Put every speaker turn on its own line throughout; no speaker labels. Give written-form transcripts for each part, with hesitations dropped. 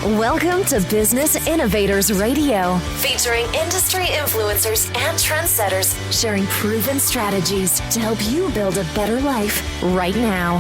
Welcome to Business Innovators Radio, featuring industry influencers and trendsetters sharing proven strategies to help you build a better life right now.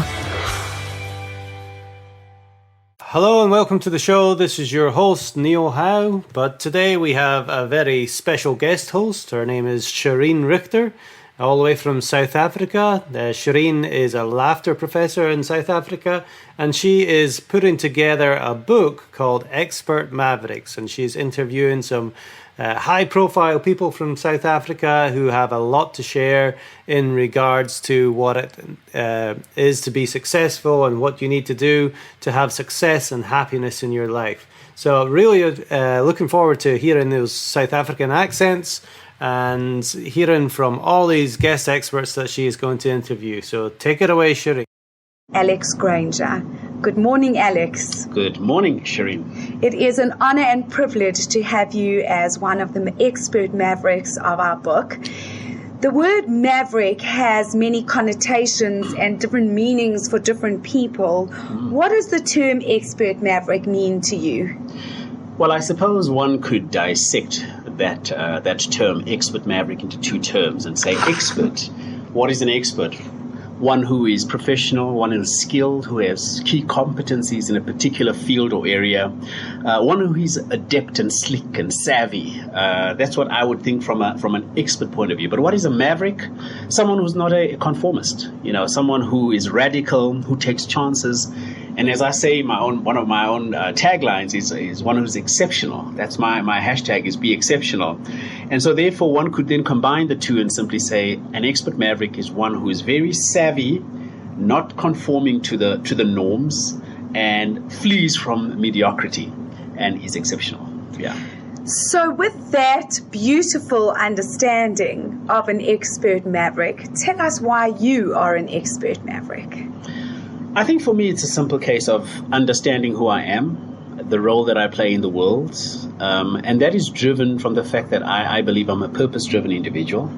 Hello and welcome to the show. This is your host, Neil Howe, but today we have a very special guest host. Her name is Shireen Richter, all the way from South Africa. Shireen is a laughter professor in South Africa, and she is putting together a book called Expert Mavericks, and she's interviewing some high-profile people from South Africa who have a lot to share in regards to what it is to be successful and what you need to do to have success and happiness in your life. So really looking forward to hearing those South African accents and hearing from all these guest experts that she is going to interview. So take it away, Shireen.
Alex Granger. Good morning, Alex.
Good morning, Shireen.
It is an honor and privilege to have you as one of the expert mavericks of our book. The word maverick has many connotations and different meanings for different people. What does the term expert maverick mean to you?
Well, I suppose one could dissect that term expert maverick into two terms and say expert. What is an expert? One who is professional, one who is skilled, who has key competencies in a particular field or area, one who is adept and slick and savvy. That's what I would think from an expert point of view. But what is a maverick? Someone who's not a conformist, someone who is radical, who takes chances. And as I say, one of my own taglines is one who's exceptional. That's my hashtag is be exceptional. And so therefore one could then combine the two and simply say an expert maverick is one who is very savvy, not conforming to the norms, and flees from mediocrity and is exceptional. Yeah.
So with that beautiful understanding of an expert maverick, tell us why you are an expert maverick.
I think for me, it's a simple case of understanding who I am, the role that I play in the world, and that is driven from the fact that I believe I'm a purpose-driven individual.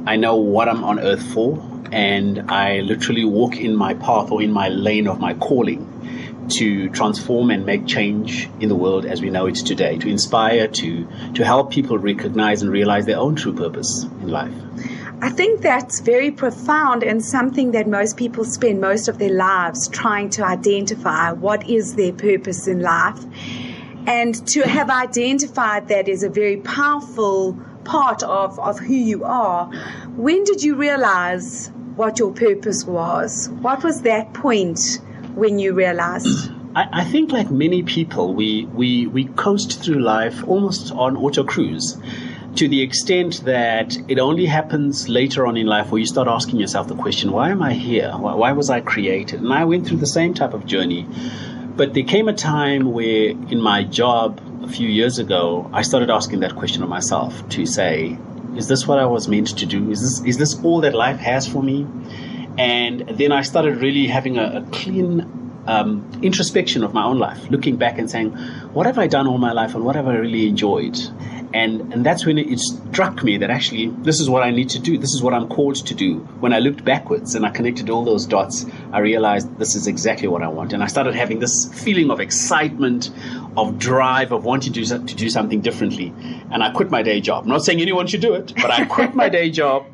I know what I'm on earth for, and I literally walk in my path or in my lane of my calling to transform and make change in the world as we know it today, to inspire, to help people recognize and realize their own true purpose in life.
I think that's very profound and something that most people spend most of their lives trying to identify what is their purpose in life. And to have identified that is a very powerful part of who you are. When did you realize what your purpose was? What was that point when you realized?
I think like many people, we coast through life almost on auto cruise, to the extent that it only happens later on in life where you start asking yourself the question, why am I here? Why was I created? And I went through the same type of journey. But there came a time where in my job a few years ago, I started asking that question of myself to say, is this what I was meant to do? Is this all that life has for me? And then I started really having a clean introspection of my own life, looking back and saying, what have I done all my life and what have I really enjoyed? And that's when it struck me that actually this is what I need to do. This is what I'm called to do. When I looked backwards and I connected all those dots, I realized this is exactly what I want. And I started having this feeling of excitement, of drive, of wanting to do something differently. And I quit my day job. I'm not saying anyone should do it, but I quit my day job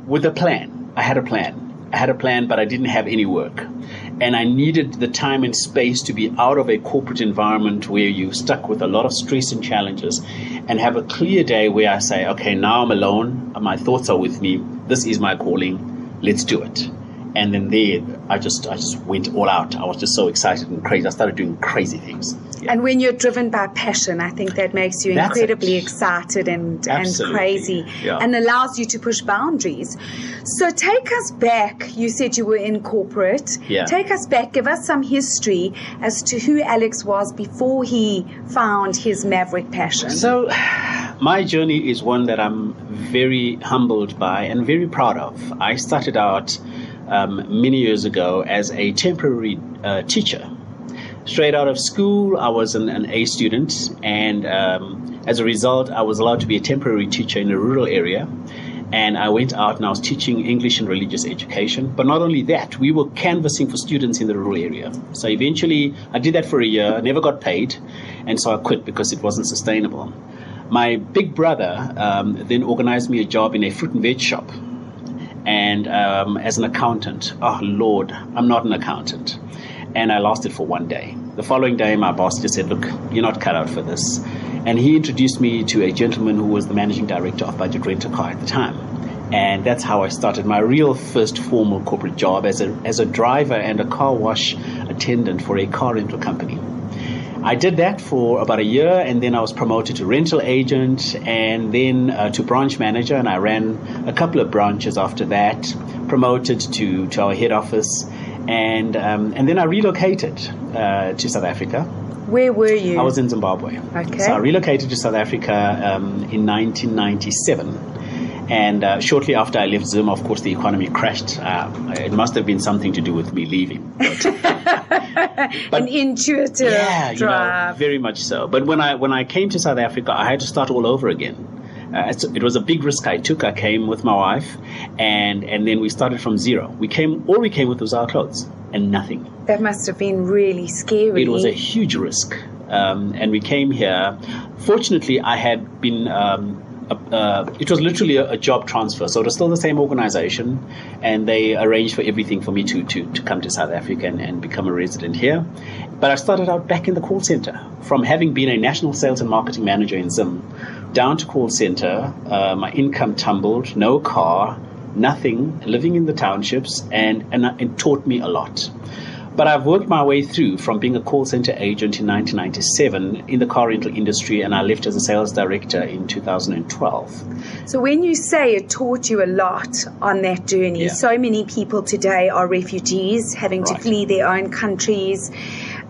with a plan. I had a plan, but I didn't have any work. And I needed the time and space to be out of a corporate environment where you're stuck with a lot of stress and challenges, and have a clear day where I say, okay, now I'm alone. My thoughts are with me. This is my calling. Let's do it. And then there, I just went all out. I was just so excited and crazy. I started doing crazy things. Yeah.
And when you're driven by passion, I think that makes you incredibly excited and crazy, and allows you to push boundaries. So take us back. You said you were in corporate.
Yeah.
Take us back. Give us some history as to who Alex was before he found his maverick passion.
So my journey is one that I'm very humbled by and very proud of. I started out many years ago as a temporary teacher. Straight out of school, I was an A student, and as a result, I was allowed to be a temporary teacher in a rural area. And I went out and I was teaching English and religious education. But not only that, we were canvassing for students in the rural area. So eventually I did that for a year, never got paid. And so I quit because it wasn't sustainable. My big brother then organized me a job in a fruit and veg shop. And as an accountant. Oh, Lord, I'm not an accountant. And I lost it for one day. The following day, my boss just said, look, you're not cut out for this. And he introduced me to a gentleman who was the managing director of Budget Rent a Car at the time. And that's how I started my real first formal corporate job as a driver and a car wash attendant for a car rental company. I did that for about a year, and then I was promoted to rental agent and then to branch manager, and I ran a couple of branches after that, promoted to our head office, and then I relocated to South Africa.
Where were you?
I was in Zimbabwe.
Okay.
So I relocated to South Africa in 1997. And shortly after I left Zim, of course, the economy crashed. It must have been something to do with me leaving. But
an intuitive drive.
Very much so. But when I came to South Africa, I had to start all over again. It was a big risk I took. I came with my wife, and then we started from zero. All we came with was our clothes and nothing.
That must have been really scary.
It was a huge risk. And we came here. Fortunately, I had been... it was literally a job transfer. So it was still the same organization, and they arranged for everything for me to come to South Africa and become a resident here. But I started out back in the call center. From having been a national sales and marketing manager in Zim, down to call center, my income tumbled, no car, nothing, living in the townships, and it taught me a lot. But I've worked my way through from being a call center agent in 1997 in the car rental industry, and I left as a sales director in 2012.
So when you say it taught you a lot on that journey, so many people today are refugees, having to flee their own countries,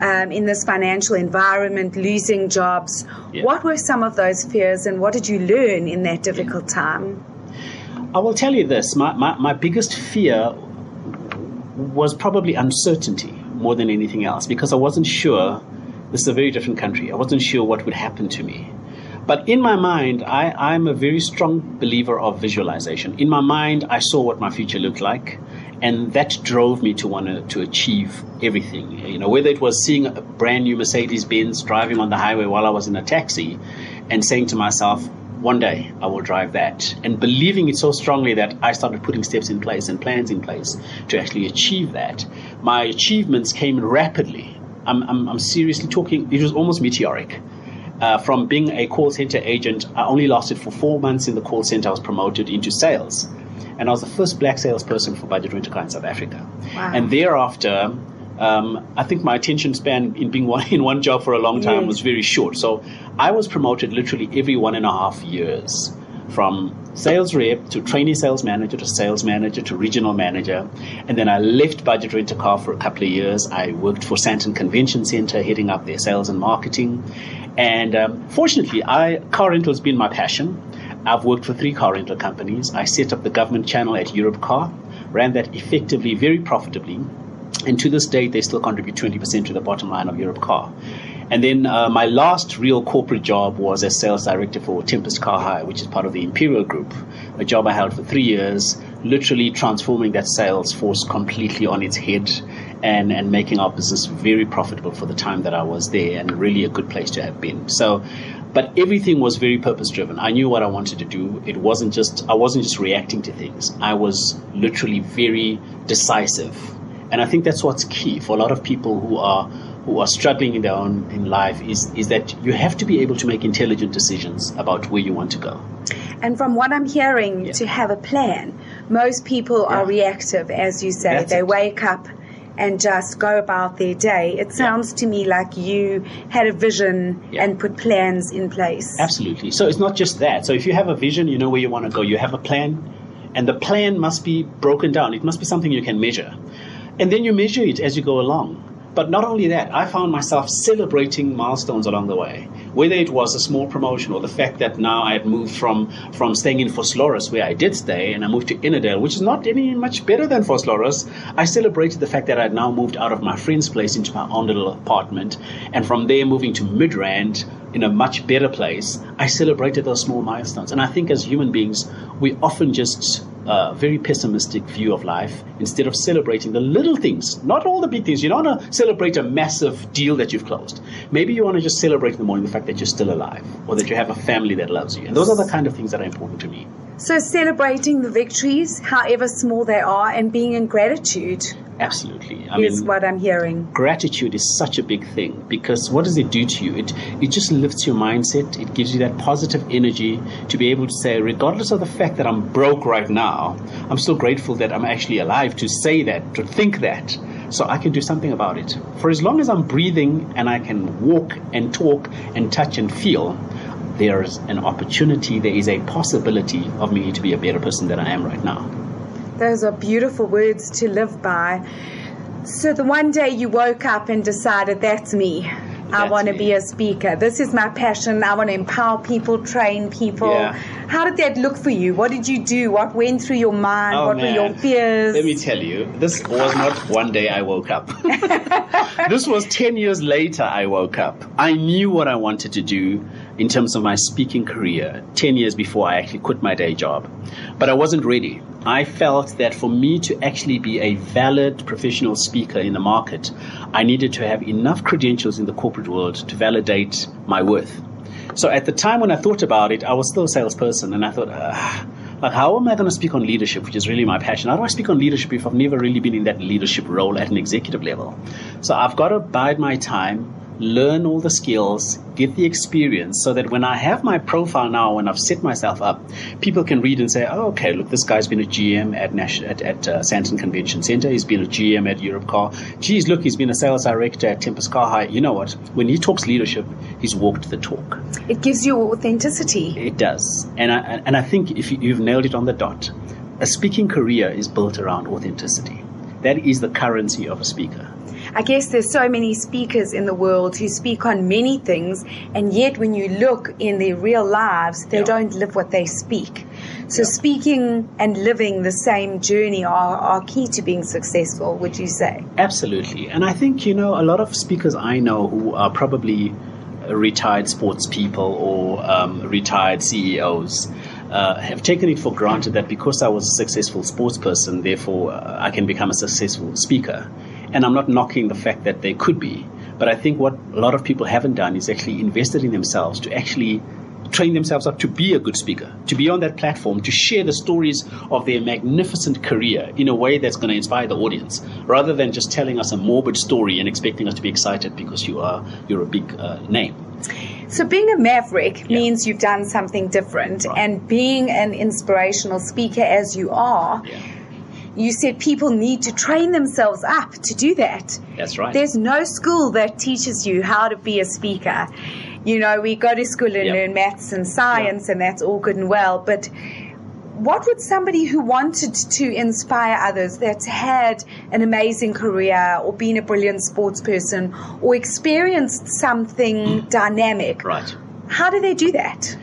in this financial environment, losing jobs. What were some of those fears, and what did you learn in that difficult time?
I will tell you this. My biggest fear was probably uncertainty more than anything else, because I wasn't sure. This is a very different country. I wasn't sure what would happen to me. But in my mind, I'm a very strong believer of visualization. In my mind, I saw what my future looked like, and that drove me to want to achieve everything. You know, whether it was seeing a brand new Mercedes-Benz driving on the highway while I was in a taxi and saying to myself, one day I will drive that, and believing it so strongly that I started putting steps in place and plans in place to actually achieve that. My achievements came rapidly. I'm seriously talking, it was almost meteoric. From being a call center agent, I only lasted for 4 months in the call center. I was promoted into sales, and I was the first black salesperson for Budget Rent a Car in South Africa. Wow. And thereafter, I think my attention span in being in one job for a long time was very short. So I was promoted literally every 1.5 years, from sales rep to trainee sales manager to sales manager to regional manager. And then I left Budget Rent a Car for a couple of years. I worked for Sandton Convention Center, heading up their sales and marketing. And fortunately, car rental has been my passion. I've worked for 3 car rental companies. I set up the government channel at Europe Car, ran that effectively, very profitably. And to this date, they still contribute 20% to the bottom line of Europe Car. And then my last real corporate job was as sales director for Tempest Car Hire, which is part of the Imperial Group, a job I held for 3 years, literally transforming that sales force completely on its head and making our business very profitable for the time that I was there, and really a good place to have been. So, but everything was very purpose-driven. I knew what I wanted to do. I wasn't just reacting to things. I was literally very decisive. And I think that's what's key for a lot of people who are struggling in life is that you have to be able to make intelligent decisions about where you want to go.
And from what I'm hearing, to have a plan. Most people are reactive, as you say. They wake up and just go about their day. It sounds to me like you had a vision and put plans in place.
Absolutely. So it's not just that. So if you have a vision, you know where you want to go. You have a plan, and the plan must be broken down. It must be something you can measure. And then you measure it as you go along. But not only that, I found myself celebrating milestones along the way, whether it was a small promotion or the fact that now I had moved from staying in Vosloorus, where I did stay, and I moved to Innerdale, which is not any much better than Vosloorus. I celebrated the fact that I had now moved out of my friend's place into my own little apartment, and from there moving to Midrand, in a much better place, I celebrated those small milestones. And I think as human beings, we often just very pessimistic view of life instead of celebrating the little things, not all the big things. You don't want to celebrate a massive deal that you've closed. Maybe you want to just celebrate in the morning the fact that you're still alive or that you have a family that loves you. And those are the kind of things that are important to me.
So celebrating the victories, however small they are, and being in gratitude.
Absolutely.
Is what I'm hearing.
Gratitude is such a big thing because what does it do to you? It just lifts your mindset. It gives you that positive energy to be able to say, regardless of the fact that I'm broke right now, I'm still grateful that I'm actually alive to say that, to think that, so I can do something about it. For as long as I'm breathing and I can walk and talk and touch and feel, there's an opportunity, there is a possibility of me to be a better person than I am right now.
Those are beautiful words to live by. So the one day you woke up and decided, that's me. I want to be a speaker. This is my passion. I want to empower people, train people.
Yeah.
How did that look for you? What did you do? What went through your mind? What were your fears?
Let me tell you, this was not one day I woke up. This was 10 years later I woke up. I knew what I wanted to do in terms of my speaking career 10 years before I actually quit my day job. But I wasn't ready. I felt that for me to actually be a valid professional speaker in the market, I needed to have enough credentials in the corporate world to validate my worth. So at the time when I thought about it, I was still a salesperson, and I thought, how am I going to speak on leadership, which is really my passion? How do I speak on leadership if I've never really been in that leadership role at an executive level? So I've got to bide my time, learn all the skills, get the experience, so that when I have my profile now, when I've set myself up, people can read and say, oh, okay, look, this guy's been a GM at Santon Convention Center. He's been a GM at Europe Car. Geez, look, he's been a sales director at Tempest Car Hire. You know what? When he talks leadership, he's walked the talk.
It gives you authenticity.
It does. And I think if you've nailed it on the dot, a speaking career is built around authenticity. That is the currency of a speaker.
I guess there's so many speakers in the world who speak on many things, and yet when you look in their real lives, they don't live what they speak. So speaking and living the same journey are key to being successful, would you say?
Absolutely. And I think, a lot of speakers I know who are probably retired sports people or retired CEOs have taken it for granted that because I was a successful sports person, therefore I can become a successful speaker. And I'm not knocking the fact that they could be. But I think what a lot of people haven't done is actually invested in themselves to actually train themselves up to be a good speaker, to be on that platform, to share the stories of their magnificent career in a way that's going to inspire the audience, rather than just telling us a morbid story and expecting us to be excited because you're a big name.
So being a maverick means you've done something different.
Right.
And being an inspirational speaker as you are, you said people need to train themselves up to do that.
That's right.
There's no school that teaches you how to be a speaker. We go to school and learn maths and science, and that's all good and well. But what would somebody who wanted to inspire others, that's had an amazing career or been a brilliant sports person or experienced something dynamic, how do they do that?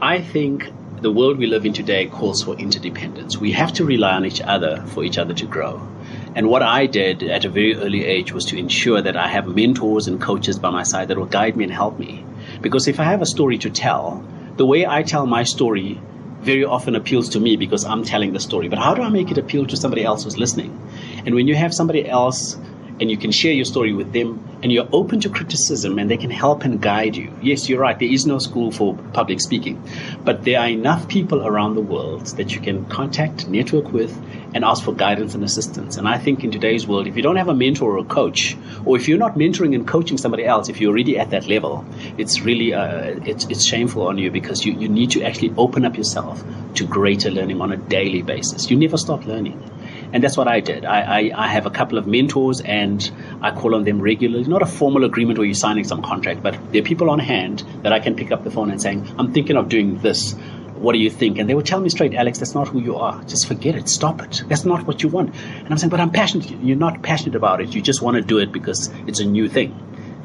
I think the world we live in today calls for interdependence. We have to rely on each other for each other to grow. And what I did at a very early age was to ensure that I have mentors and coaches by my side that will guide me and help me. Because if I have a story to tell, the way I tell my story very often appeals to me because I'm telling the story. But how do I make it appeal to somebody else who's listening? And when you have somebody else and you can share your story with them and you're open to criticism and they can help and guide you. Yes, you're right. There is no school for public speaking, but there are enough people around the world that you can contact, network with, and ask for guidance and assistance. And I think in today's world, if you don't have a mentor or a coach, or if you're not mentoring and coaching somebody else, if you're already at that level, it's really, it's shameful on you because you need to actually open up yourself to greater learning on a daily basis. You never stop learning. And that's what I did. I have a couple of mentors and I call on them regularly. Not a formal agreement where you're signing some contract, but there are people on hand that I can pick up the phone and saying, I'm thinking of doing this. What do you think? And they would tell me straight, Alex, that's not who you are. Just forget it. Stop it. That's not what you want. And I'm saying, but I'm passionate. You're not passionate about it. You just want to do it because it's a new thing.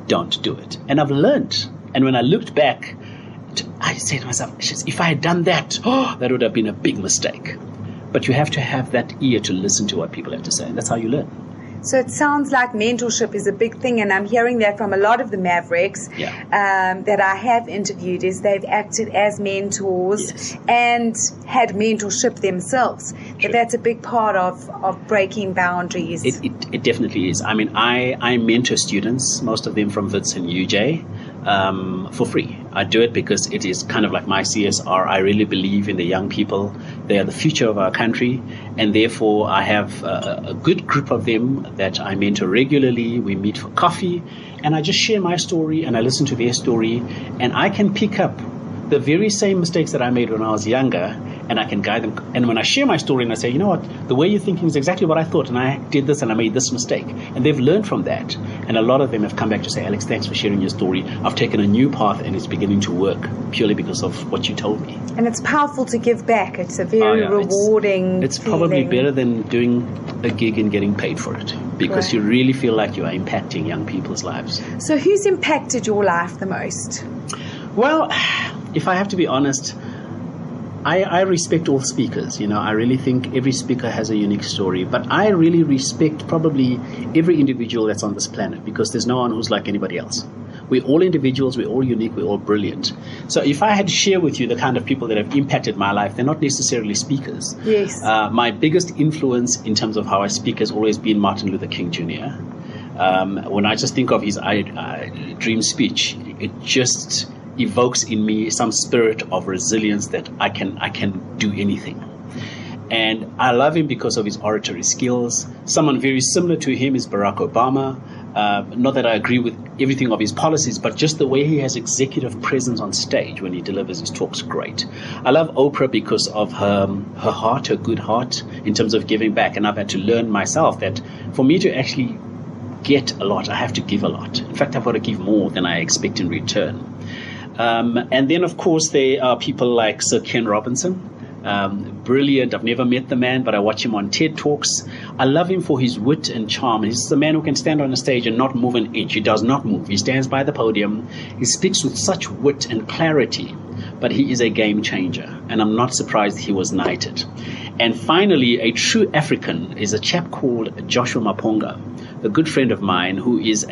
Don't do it. And I've learned. And when I looked back, I said to myself, if I had done that, that would have been a big mistake. But you have to have that ear to listen to what people have to say. And that's how you learn.
So it sounds like mentorship is a big thing, and I'm hearing that from a lot of the mavericks that I have interviewed, is they've acted as mentors and had mentorship themselves. Sure. That's a big part of breaking boundaries.
It definitely is. I mean, I mentor students, most of them from WITS and UJ, for free. I do it because it is kind of like my CSR. I really believe in the young people. They are the future of our country, and therefore I have a good group of them that I mentor regularly. We meet for coffee, and I just share my story and I listen to their story, and I can pick up the very same mistakes that I made when I was younger, and I can guide them. And when I share my story and I say, you know what, the way you're thinking is exactly what I thought, and I did this and I made this mistake, and they've learned from that. And a lot of them have come back to say, Alex, thanks for sharing your story. I've taken a new path and it's beginning to work purely because of what you told me.
And it's powerful to give back. It's a very rewarding
It's probably better than doing a gig and getting paid for it, because you really feel like you are impacting young people's lives.
So who's impacted your life the most?
Well, if I have to be honest, I respect all speakers. You know, I really think every speaker has a unique story, but I really respect probably every individual that's on this planet, because there's no one who's like anybody else. We're all individuals, we're all unique, we're all brilliant. So if I had to share with you the kind of people that have impacted my life, they're not necessarily speakers.
Yes.
My biggest influence in terms of how I speak has always been Martin Luther King Jr. When I just think of his dream speech, it just evokes in me some spirit of resilience that I can do anything. And I love him because of his oratory skills. Someone very similar to him is Barack Obama. Not that I agree with everything of his policies, but just the way he has executive presence on stage when he delivers his talks, great. I love Oprah because of her heart, her good heart in terms of giving back. And I've had to learn myself that for me to actually get a lot, I have to give a lot. In fact, I've got to give more than I expect in return. And then, of course, there are people like Sir Ken Robinson. Brilliant. I've never met the man, but I watch him on TED Talks. I love him for his wit and charm. He's the man who can stand on a stage and not move an inch. He does not move. He stands by the podium. He speaks with such wit and clarity, but he is a game changer, and I'm not surprised he was knighted. And finally, a true African is a chap called Joshua Maponga, a good friend of mine who is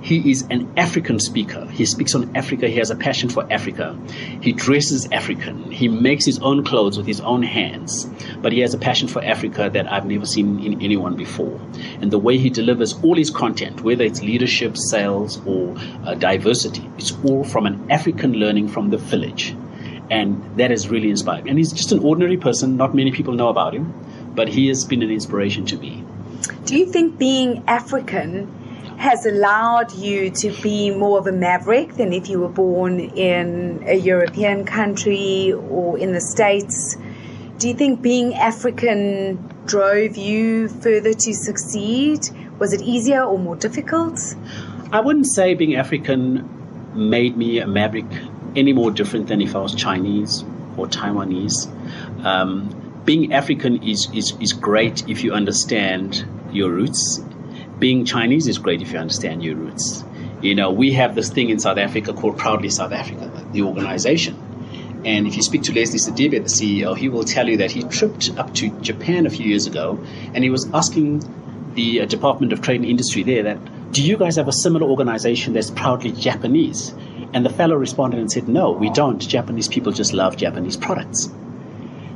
He is an African speaker. He speaks on Africa. He has a passion for Africa. He dresses African. He makes his own clothes with his own hands. But he has a passion for Africa that I've never seen in anyone before. And the way he delivers all his content, whether it's leadership, sales, or diversity, it's all from an African learning from the village. And that is really inspiring. And he's just an ordinary person. Not many people know about him, but he has been an inspiration to me.
Do you think being African has allowed you to be more of a maverick than if you were born in a European country or in the States? Do you think being African drove you further to succeed? Was it easier or more difficult?
I wouldn't say being African made me a maverick any more different than if I was Chinese or Taiwanese. Being African is great if you understand your roots. Being Chinese is great if you understand your roots. You know, we have this thing in South Africa called Proudly South Africa, the organization. And if you speak to Leslie Sidibe, the CEO, he will tell you that he tripped up to Japan a few years ago, and he was asking the Department of Trade and Industry there that, do you guys have a similar organization that's proudly Japanese? And the fellow responded and said, no, we don't. Japanese people just love Japanese products.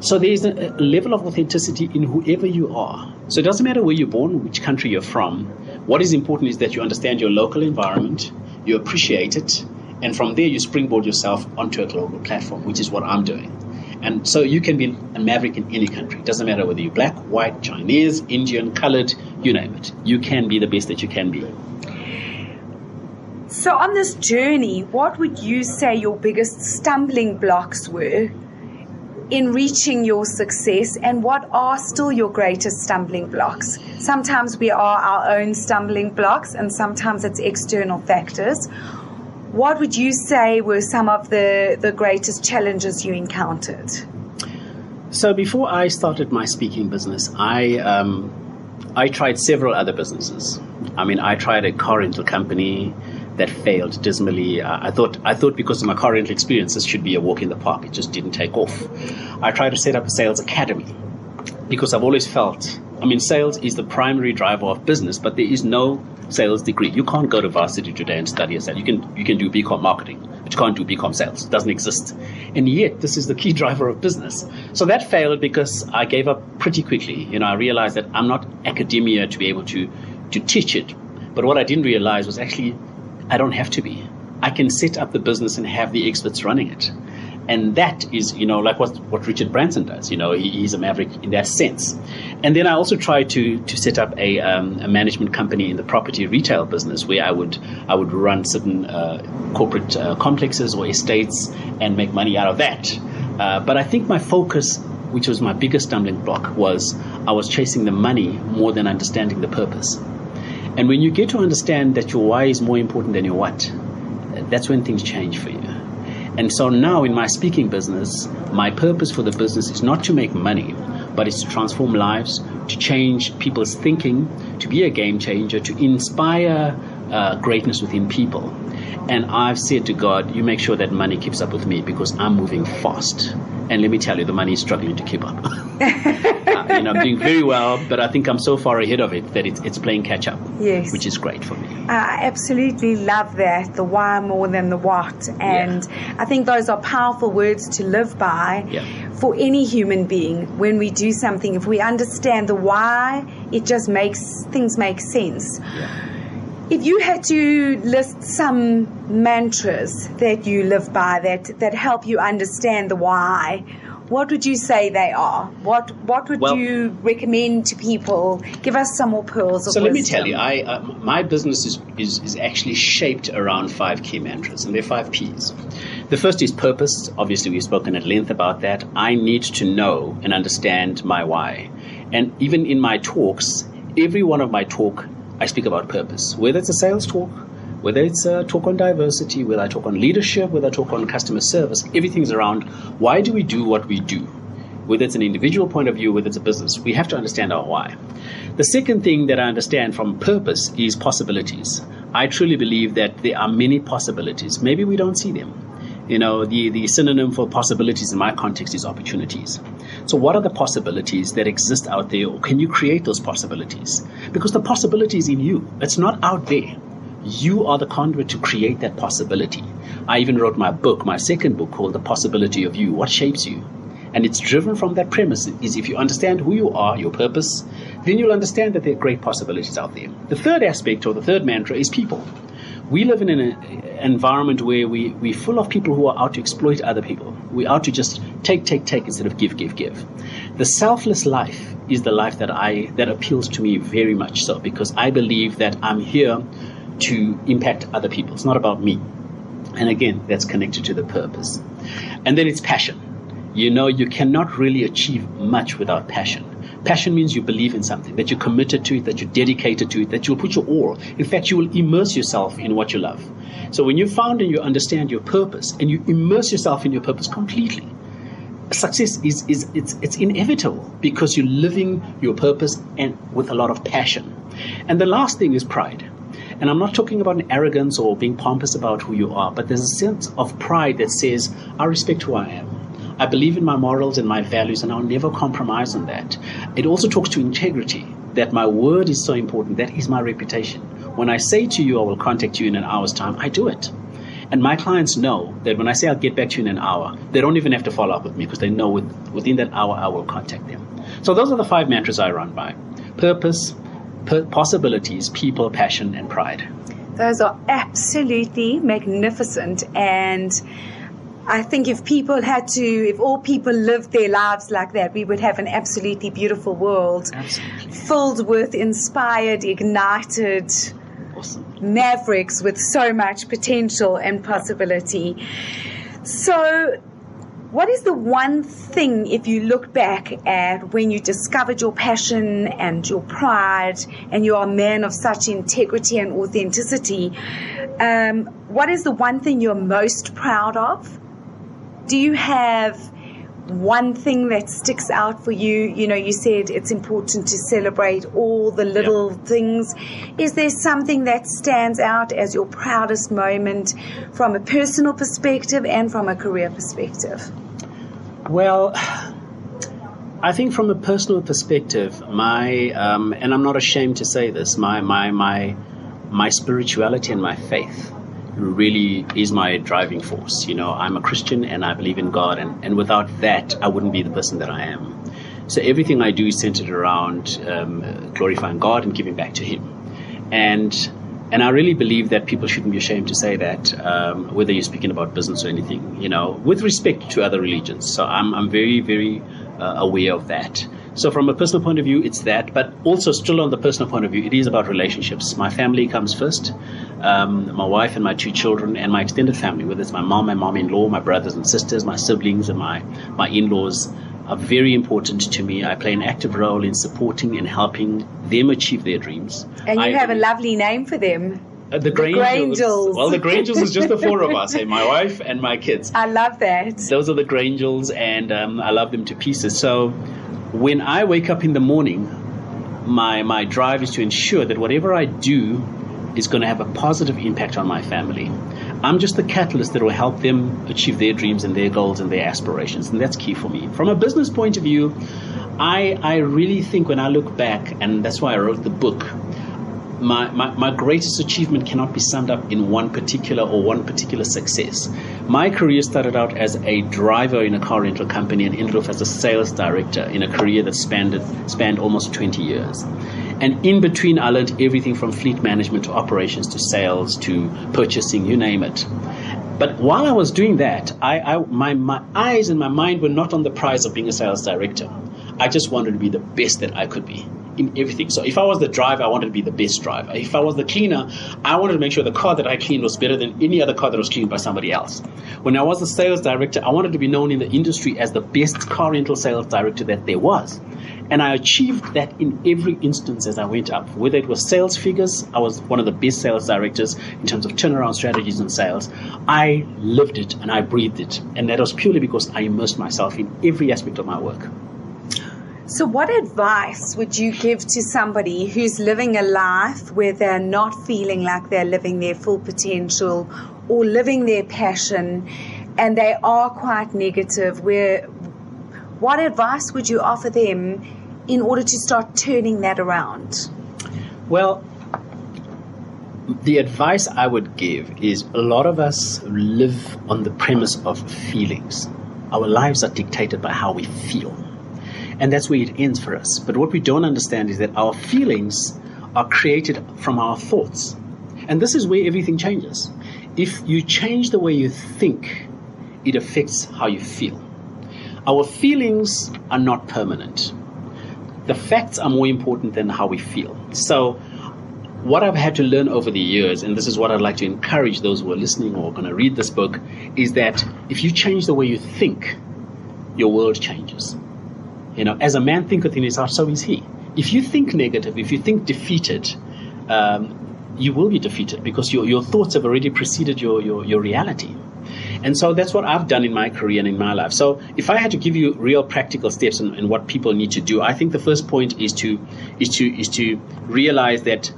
So there's a level of authenticity in whoever you are. So it doesn't matter where you're born, which country you're from. What is important is that you understand your local environment, you appreciate it, and from there you springboard yourself onto a global platform, which is what I'm doing. And so you can be a maverick in any country. It doesn't matter whether you're black, white, Chinese, Indian, colored, you name it. You can be the best that you can be.
So on this journey, what would you say your biggest stumbling blocks were in reaching your success, and what are still your greatest stumbling blocks? Sometimes we are our own stumbling blocks, and sometimes it's external factors. What would you say were some of the greatest challenges you encountered?
So before I started my speaking business, I tried several other businesses. I mean, I tried a car rental company that failed dismally. I thought because of my car rental experience, this should be a walk in the park. It just didn't take off. I tried to set up a sales academy because I've always felt I mean, sales is the primary driver of business, but there is no sales degree. You can't go to varsity today and study a sales. You can do BCom marketing, but you can't do BCom sales. It doesn't exist. And yet, this is the key driver of business. So that failed because I gave up pretty quickly. You know, I realized that I'm not academia to be able to teach it. But what I didn't realize was actually I don't have to be. I can set up the business and have the experts running it. And that is, you know, like what Richard Branson does. You know, he's a maverick in that sense. And then I also tried to set up a management company in the property retail business where I would run certain corporate complexes or estates and make money out of that. But I think my focus, which was my biggest stumbling block, was I was chasing the money more than understanding the purpose. And when you get to understand that your why is more important than your what, that's when things change for you. And so now in my speaking business, my purpose for the business is not to make money, but it's to transform lives, to change people's thinking, to be a game changer, to inspire greatness within people. And I've said to God, you make sure that money keeps up with me because I'm moving fast. And let me tell you, the money is struggling to keep up. I'm doing very well, but I think I'm so far ahead of it that it's playing catch up,
yes,
which is great for me.
I absolutely love that, the why more than the what. And I think those are powerful words to live by for any human being. When we do something, if we understand the why, it just makes things make sense.
Yeah.
If you had to list some mantras that you live by that help you understand the why, what would you say they are? What would you recommend to people? Give us some more pearls of wisdom.
So let me tell you, my business is actually shaped around 5 key mantras, and they're 5 Ps. The first is purpose. Obviously, we've spoken at length about that. I need to know and understand my why. And even in my talks, every one of my talk, I speak about purpose. Whether it's a sales talk, whether it's a talk on diversity, whether I talk on leadership, whether I talk on customer service, everything's around why do we do what we do? Whether it's an individual point of view, whether it's a business, we have to understand our why. The second thing that I understand from purpose is possibilities. I truly believe that there are many possibilities. Maybe we don't see them. You know, the synonym for possibilities in my context is opportunities. So what are the possibilities that exist out there, or can you create those possibilities? Because the possibility is in you. It's not out there. You are the conduit to create that possibility. I even wrote my book, my second book, called The Possibility of You, What Shapes You? And it's driven from that premise, is if you understand who you are, your purpose, then you'll understand that there are great possibilities out there. The third aspect, or the third mantra, is people. We live in an environment where we're full of people who are out to exploit other people. We're out to just take instead of give. The selfless life is the life that appeals to me very much so, because I believe that I'm here to impact other people. It's not about me. And again, that's connected to the purpose. And then it's passion. You know, you cannot really achieve much without passion. Passion means you believe in something, that you're committed to it, that you're dedicated to it, that you'll put your all. In fact, you will immerse yourself in what you love. So when you found and you understand your purpose and you immerse yourself in your purpose completely, success it's inevitable because you're living your purpose and with a lot of passion. And the last thing is pride. And I'm not talking about an arrogance or being pompous about who you are, but there's a sense of pride that says, I respect who I am. I believe in my morals and my values, and I'll never compromise on that. It also talks to integrity, that my word is so important. That is my reputation. When I say to you, I will contact you in an hour's time, I do it. And my clients know that when I say I'll get back to you in an hour, they don't even have to follow up with me because they know within that hour I will contact them. So those are the 5 mantras I run by. Purpose, possibilities, people, passion, and pride.
Those are absolutely magnificent. And I think if all people lived their lives like that, we would have an absolutely beautiful world.
Absolutely.
Filled with inspired, ignited mavericks with so much potential and possibility. So what is the one thing, if you look back at when you discovered your passion and your pride and you are a man of such integrity and authenticity, what is the one thing you're most proud of? Do you have one thing that sticks out for you? You know, you said it's important to celebrate all the little things. Is there something that stands out as your proudest moment from a personal perspective and from a career perspective?
Well, I think from a personal perspective, and I'm not ashamed to say this, my spirituality and my faith really is my driving force. I'm a Christian and I believe in God, and without that, I wouldn't be the person that I am. So everything I do is centered around glorifying God and giving back to Him. And I really believe that people shouldn't be ashamed to say that, whether you're speaking about business or anything, with respect to other religions. So I'm very, very aware of that. So from a personal point of view, it's that. But also still on the personal point of view, it is about relationships. My family comes first. My wife and my 2 children and my extended family, whether it's my mom, my mom-in-law, my brothers and sisters, my siblings, and my in-laws, are very important to me. I play an active role in supporting and helping them achieve their dreams.
And you have a lovely name for them.
The Grangers. Well, the Grangers is just the 4 of us, my wife and my kids.
I love that.
Those are the Grangers, and I love them to pieces. So when I wake up in the morning, my drive is to ensure that whatever I do is going to have a positive impact on my family. I'm just the catalyst that will help them achieve their dreams and their goals and their aspirations, and that's key for me. From a business point of view, I really think when I look back, and that's why I wrote the book, my greatest achievement cannot be summed up in one particular success. My career started out as a driver in a car rental company and ended off as a sales director in a career that spanned almost 20 years. And in between, I learned everything from fleet management to operations to sales to purchasing, you name it. But while I was doing that, my eyes and my mind were not on the prize of being a sales director. I just wanted to be the best that I could be in everything. So if I was the driver, I wanted to be the best driver. If I was the cleaner, I wanted to make sure the car that I cleaned was better than any other car that was cleaned by somebody else. When I was the sales director, I wanted to be known in the industry as the best car rental sales director that there was. And I achieved that in every instance as I went up. Whether it was sales figures, I was one of the best sales directors in terms of turnaround strategies and sales. I lived it and I breathed it. And that was purely because I immersed myself in every aspect of my work.
So what advice would you give to somebody who's living a life where they're not feeling like they're living their full potential or living their passion, and they are quite negative? What advice would you offer them in order to start turning that around?
Well, the advice I would give is a lot of us live on the premise of feelings. Our lives are dictated by how we feel. And that's where it ends for us. But what we don't understand is that our feelings are created from our thoughts. And this is where everything changes. If you change the way you think, it affects how you feel. Our feelings are not permanent. The facts are more important than how we feel. So what I've had to learn over the years, and this is what I'd like to encourage those who are listening or are going to read this book, is that if you change the way you think, your world changes. As a man thinketh in his heart, so is he. If you think negative, if you think defeated, you will be defeated because your thoughts have already preceded your reality. And so that's what I've done in my career and in my life. So if I had to give you real practical steps and what people need to do, I think the first point is to realize that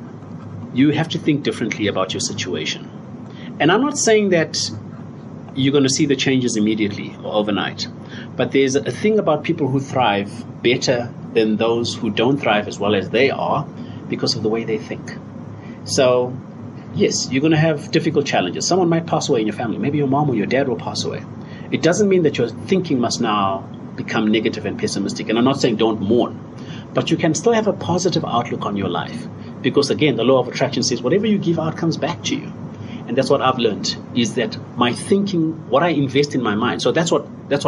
you have to think differently about your situation. And I'm not saying that you're going to see the changes immediately or overnight. But there's a thing about people who thrive better than those who don't thrive as well as they are because of the way they think. So, yes, you're going to have difficult challenges. Someone might pass away in your family. Maybe your mom or your dad will pass away. It doesn't mean that your thinking must now become negative and pessimistic. And I'm not saying don't mourn. But you can still have a positive outlook on your life. Because, again, the law of attraction says whatever you give out comes back to you. And that's what I've learned, is that my thinking, what I invest in my mind. So that's what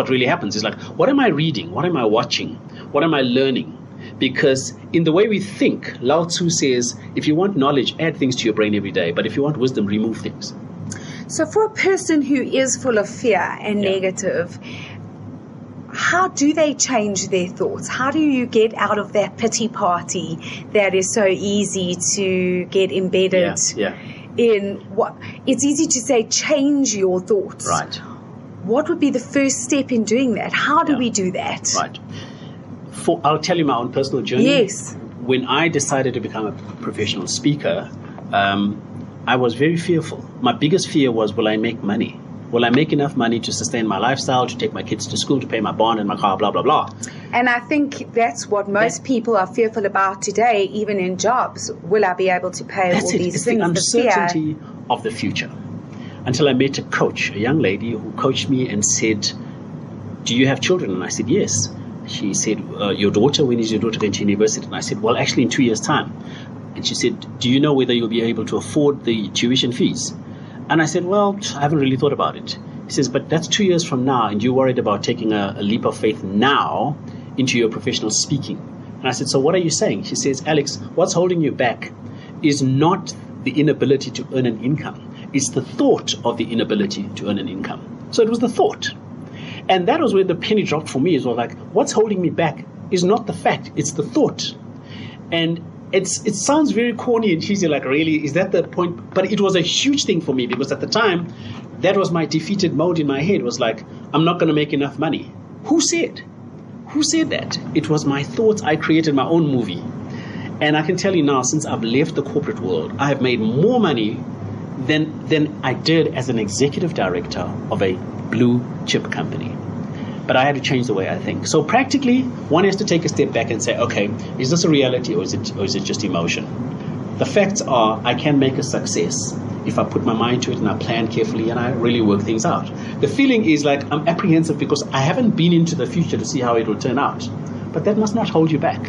really happens. Is like, what am I reading? What am I watching? What am I learning? Because in the way we think, Lao Tzu says, if you want knowledge, add things to your brain every day. But if you want wisdom, remove things.
So for a person who is full of fear and negative, how do they change their thoughts? How do you get out of that pity party that is so easy to get embedded in? What it's easy to say, change your thoughts.
Right.
What would be the first step in doing that? How do we do that?
Right. I'll tell you my own personal journey.
Yes.
When I decided to become a professional speaker, I was very fearful. My biggest fear was, will I make money? Will I make enough money to sustain my lifestyle, to take my kids to school, to pay my bond and my car, blah, blah, blah.
And I think that's what most people are fearful about today, even in jobs. Will I be able to pay all these
It's
things?
the uncertainty of the future. Until I met a coach, a young lady who coached me and said, do you have children? And I said, yes. She said, your daughter, when is your daughter going to university? And I said, well, actually in 2 years' time. And she said, do you know whether you'll be able to afford the tuition fees? And I said, well, I haven't really thought about it. He says, but that's 2 years from now, and you're worried about taking a leap of faith now into your professional speaking. And I said, so what are you saying? She says, Alex, what's holding you back is not the inability to earn an income. It's the thought of the inability to earn an income. So it was the thought. And that was where the penny dropped for me. It was like, what's holding me back is not the fact, it's the thought. And it sounds very corny and cheesy, like, really, is that the point? But it was a huge thing for me, because at the time, that was my defeated mode in my head. It was like, I'm not going to make enough money. Who said? Who said that? It was my thoughts. I created my own movie. And I can tell you now, since I've left the corporate world, I have made more money than I did as an executive director of a blue chip company. But I had to change the way I think. So practically, one has to take a step back and say, okay, is this a reality, or is it just emotion? The facts are, I can make a success if I put my mind to it and I plan carefully and I really work things out. The feeling is like I'm apprehensive because I haven't been into the future to see how it will turn out. But that must not hold you back.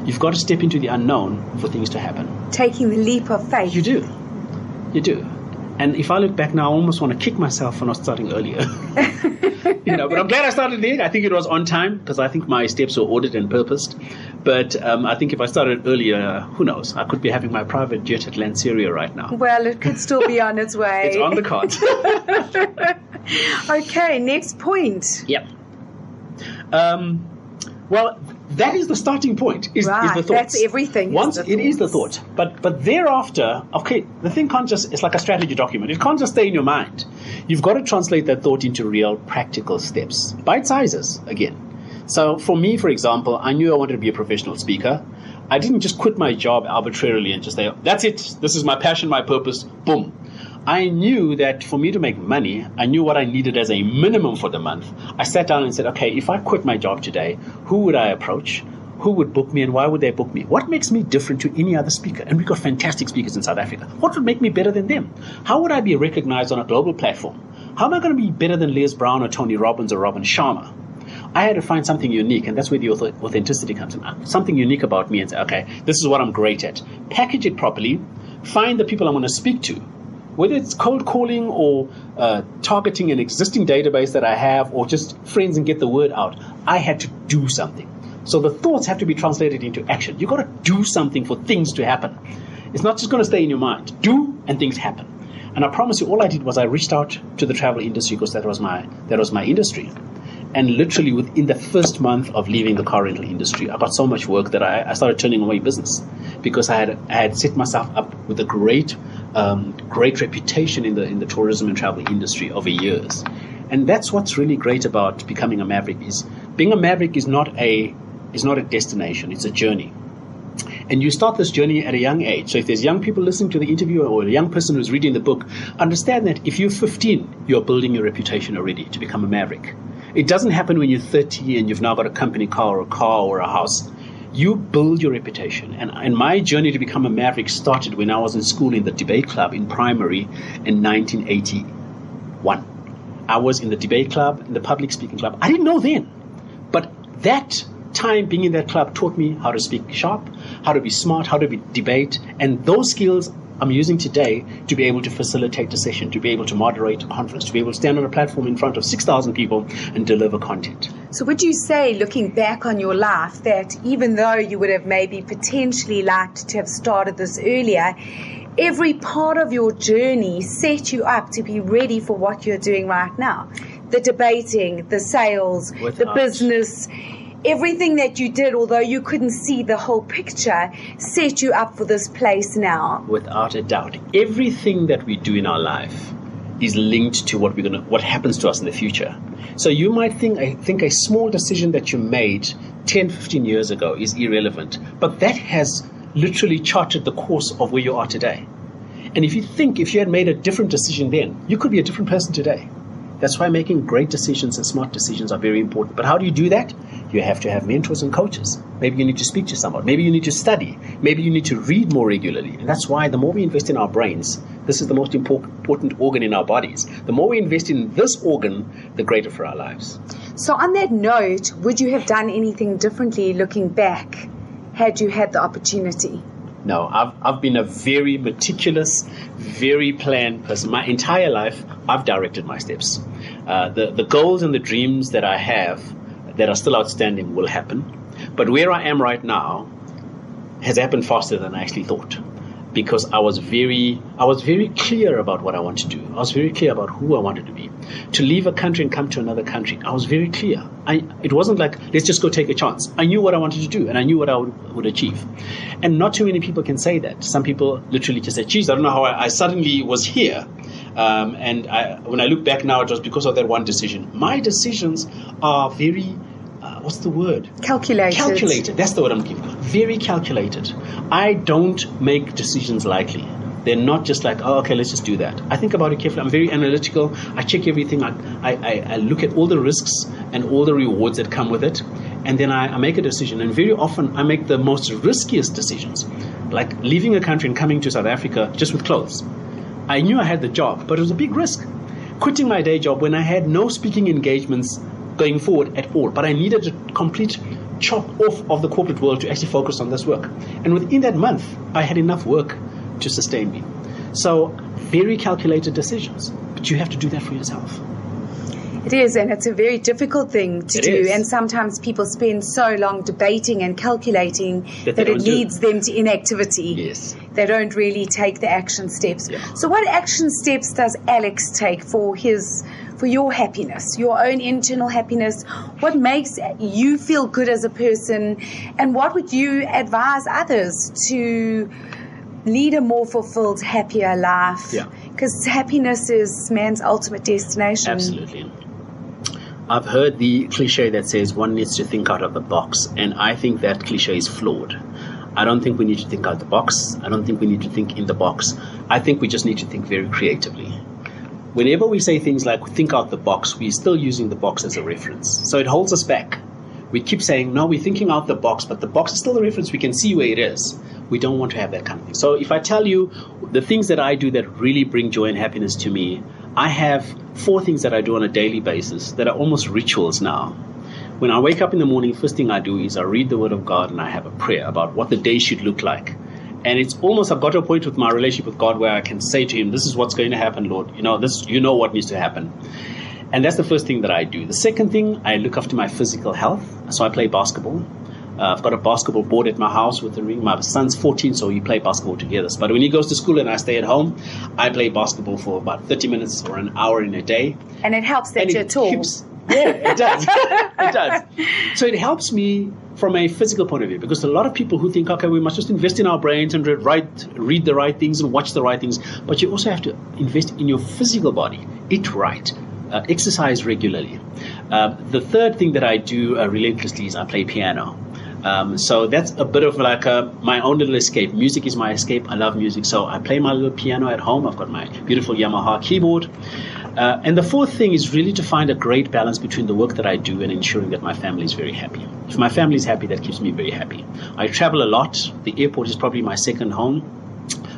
You've got to step into the unknown for things to happen.
Taking the leap of faith.
You do. You do. And if I look back now, I almost want to kick myself for not starting earlier. But I'm glad I started there. I think it was on time, because I think my steps were ordered and purposed. But I think if I started earlier, who knows? I could be having my private jet at Lanseria right now.
Well, it could still be on its way.
It's on the cards.
Okay, next point.
Yep. Well, that is the starting point, is the thoughts.
That's everything.
Once it is the thought. But thereafter, okay, the thing can't just, it's like a strategy document. It can't just stay in your mind. You've got to translate that thought into real practical steps. Bite sizes, again. So for me, for example, I knew I wanted to be a professional speaker. I didn't just quit my job arbitrarily and just say, that's it. This is my passion, my purpose. Boom. I knew that for me to make money, I knew what I needed as a minimum for the month. I sat down and said, okay, if I quit my job today, who would I approach? Who would book me, and why would they book me? What makes me different to any other speaker? And we've got fantastic speakers in South Africa. What would make me better than them? How would I be recognized on a global platform? How am I going to be better than Les Brown or Tony Robbins or Robin Sharma? I had to find something unique, and that's where the authenticity comes in. Something unique about me, and say, okay, this is what I'm great at. Package it properly. Find the people I'm going to speak to. Whether it's cold calling or targeting an existing database that I have, or just friends and get the word out, I had to do something. So the thoughts have to be translated into action. You've got to do something for things to happen. It's not just going to stay in your mind. Do, and things happen. And I promise you, all I did was I reached out to the travel industry, because that was my industry. And literally within the first month of leaving the car rental industry, I got so much work that I started turning away business, because I had set myself up with a great reputation in the tourism and travel industry over years. And that's what's really great about becoming a maverick. Is being a maverick is not a destination, it's a journey. And you start this journey at a young age. So if there's young people listening to the interview, or a young person who's reading the book, understand that if you're 15, you're building your reputation already to become a maverick. It doesn't happen when you're 30 and you've now got a company car or a house. You build your reputation. And my journey to become a maverick started when I was in school in the debate club in primary in 1981. I was in the debate club, in the public speaking club. I didn't know then. But that time being in that club taught me how to speak sharp, how to be smart, how to debate. And those skills I'm using today to be able to facilitate a session, to be able to moderate a conference, to be able to stand on a platform in front of 6,000 people and deliver content.
So would you say, looking back on your life, that even though you would have maybe potentially liked to have started this earlier, every part of your journey set you up to be ready for what you're doing right now? The debating, the sales, the business, everything that you did, although you couldn't see the whole picture, set you up for this place now.
Without a doubt. Everything that we do in our life is linked to what happens to us in the future. So you might think a small decision that you made 10, 15 years ago is irrelevant, but that has literally charted the course of where you are today. And if you had made a different decision then, you could be a different person today. That's why making great decisions and smart decisions are very important. But how do you do that? You have to have mentors and coaches. Maybe you need to speak to someone. Maybe you need to study. Maybe you need to read more regularly. And that's why the more we invest in our brains, this is the most important organ in our bodies. The more we invest in this organ, the greater for our lives.
So on that note, would you have done anything differently looking back had you had the opportunity?
No, I've been a very meticulous, very planned person. My entire life, I've directed my steps. The goals and the dreams that I have that are still outstanding will happen. But where I am right now has happened faster than I actually thought, because I was very clear about what I want to do. I was very clear about who I wanted to be. To leave a country and come to another country, I was very clear. It wasn't like, let's just go take a chance. I knew what I wanted to do, and I knew what I would achieve. And not too many people can say that. Some people literally just say, geez, I don't know how I suddenly was here. And when I look back now, it was because of that one decision. My decisions are very, what's the word?
Calculated.
That's the word I'm looking for. Very calculated. I don't make decisions lightly. They're not just like, oh, okay, let's just do that. I think about it carefully. I'm very analytical. I check everything. I look at all the risks and all the rewards that come with it. And then I make a decision. And very often I make the most riskiest decisions, like leaving a country and coming to South Africa just with clothes. I knew I had the job, but it was a big risk. Quitting my day job when I had no speaking engagements going forward at all, but I needed a complete chop off of the corporate world to actually focus on this work. And within that month, I had enough work to sustain me. So very calculated decisions, but you have to do that for yourself.
It is, and it's a very difficult thing to do.
Is.
And sometimes people spend so long debating and calculating that it leads them to inactivity.
Yes.
They don't really take the action steps.
Yeah.
So what action steps does Alex take for your happiness, your own internal happiness? What makes you feel good as a person? And what would you advise others to lead a more fulfilled, happier life?
Yeah.
Because happiness is man's ultimate destination.
Absolutely. I've heard the cliche that says one needs to think out of the box, and I think that cliche is flawed. I don't think we need to think out the box. I don't think we need to think in the box. I think we just need to think very creatively. Whenever we say things like think out the box, we're still using the box as a reference. So it holds us back. We keep saying, no, we're thinking out the box, but the box is still a reference. We can see where it is. We don't want to have that kind of thing. So if I tell you the things that I do that really bring joy and happiness to me, I have 4 things that I do on a daily basis that are almost rituals now. When I wake up in the morning, first thing I do is I read the Word of God and I have a prayer about what the day should look like. And it's almost, I've got to a point with my relationship with God where I can say to Him, this is what's going to happen, Lord. You know what needs to happen. And that's the first thing that I do. The second thing, I look after my physical health. So I play basketball. I've got a basketball board at my house with a ring. My son's 14, so we play basketball together. But when he goes to school and I stay at home, I play basketball for about 30 minutes or an hour in a day.
And it helps that you're tall.
Yeah, it does. It does. So it helps me from a physical point of view, because a lot of people who think, okay, we must just invest in our brains and read the right things and watch the right things. But you also have to invest in your physical body. Eat right. Exercise regularly. The third thing that I do relentlessly is I play piano. So that's a bit of like my own little escape. Music is my escape. I love music. So I play my little piano at home. I've got my beautiful Yamaha keyboard. And the fourth thing is really to find a great balance between the work that I do and ensuring that my family is very happy. If my family is happy, that keeps me very happy. I travel a lot. The airport is probably my second home.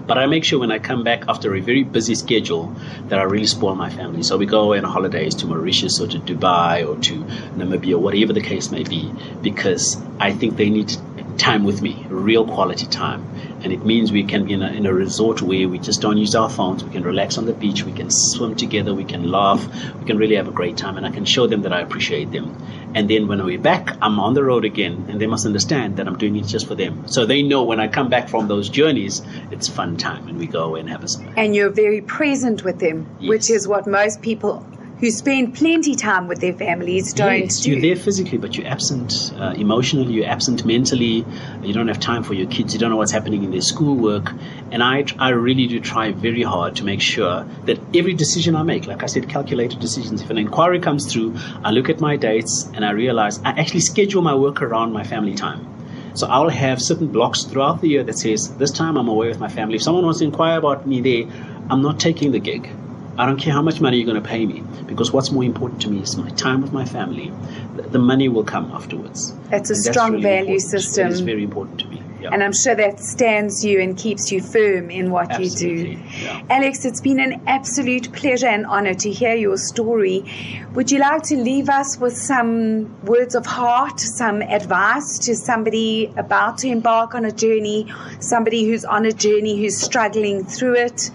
But I make sure when I come back after a very busy schedule that I really spoil my family. So we go away on holidays to Mauritius or to Dubai or to Namibia, whatever the case may be, because I think they need time with me, real quality time. And it means we can be in a resort where we just don't use our phones. We can relax on the beach. We can swim together. We can laugh. We can really have a great time. And I can show them that I appreciate them. And then when we're back, I'm on the road again. And they must understand that I'm doing it just for them. So they know when I come back from those journeys, it's fun time. And we go away and have a summer.
And you're very present with them,
Yes.
which is what most people who spend plenty time with their families don't
Yes,
do.
you're there physically, but you're absent emotionally, you're absent mentally. You don't have time for your kids. You don't know what's happening in their schoolwork. And I really do try very hard to make sure that every decision I make, like I said, calculated decisions. If an inquiry comes through, I look at my dates and I realize I actually schedule my work around my family time. So I'll have certain blocks throughout the year that says, this time I'm away with my family. If someone wants to inquire about me there, I'm not taking the gig. I don't care how much money you're going to pay me, because what's more important to me is my time with my family. The money will come afterwards.
That's a
And
strong
really
value
important.
system.
It is very important to me. Yeah.
And I'm sure that stands you and keeps you firm in what
Absolutely,
you do.
yeah.
Alex, it's been an absolute pleasure and honor to hear your story. Would you like to leave us with some words of heart, some advice to somebody about to embark on a journey, somebody who's on a journey, who's struggling through it?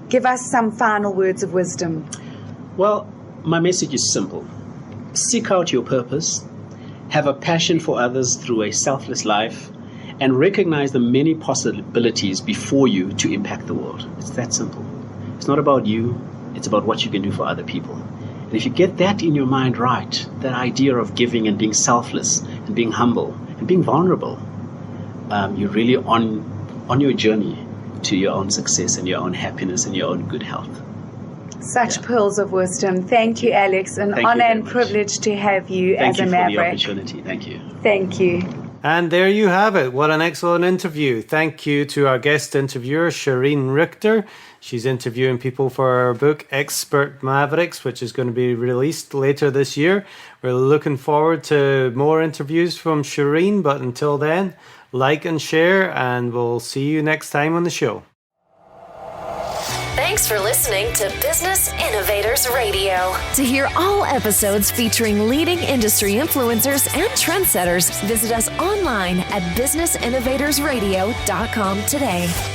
Give us some final words of wisdom.
Well, my message is simple. Seek out your purpose, have a passion for others through a selfless life, and recognize the many possibilities before you to impact the world. It's that simple. It's not about you, it's about what you can do for other people. And if you get that in your mind right, that idea of giving and being selfless and being humble and being vulnerable, you're really on your journey to your own success and your own happiness and your own good health.
Such pearls of wisdom. Thank you, Alex. An honor and privilege to have you as a maverick.
Thank you for the opportunity. Thank you.
Thank you.
And there you have it. What an excellent interview. Thank you to our guest interviewer, Shireen Richter. She's interviewing people for her book, Expert Mavericks, which is going to be released later this year. We're looking forward to more interviews from Shireen, but until then, like and share, and we'll see you next time on the show.
Thanks for listening to Business Innovators Radio. To hear all episodes featuring leading industry influencers and trendsetters, visit us online at businessinnovatorsradio.com today.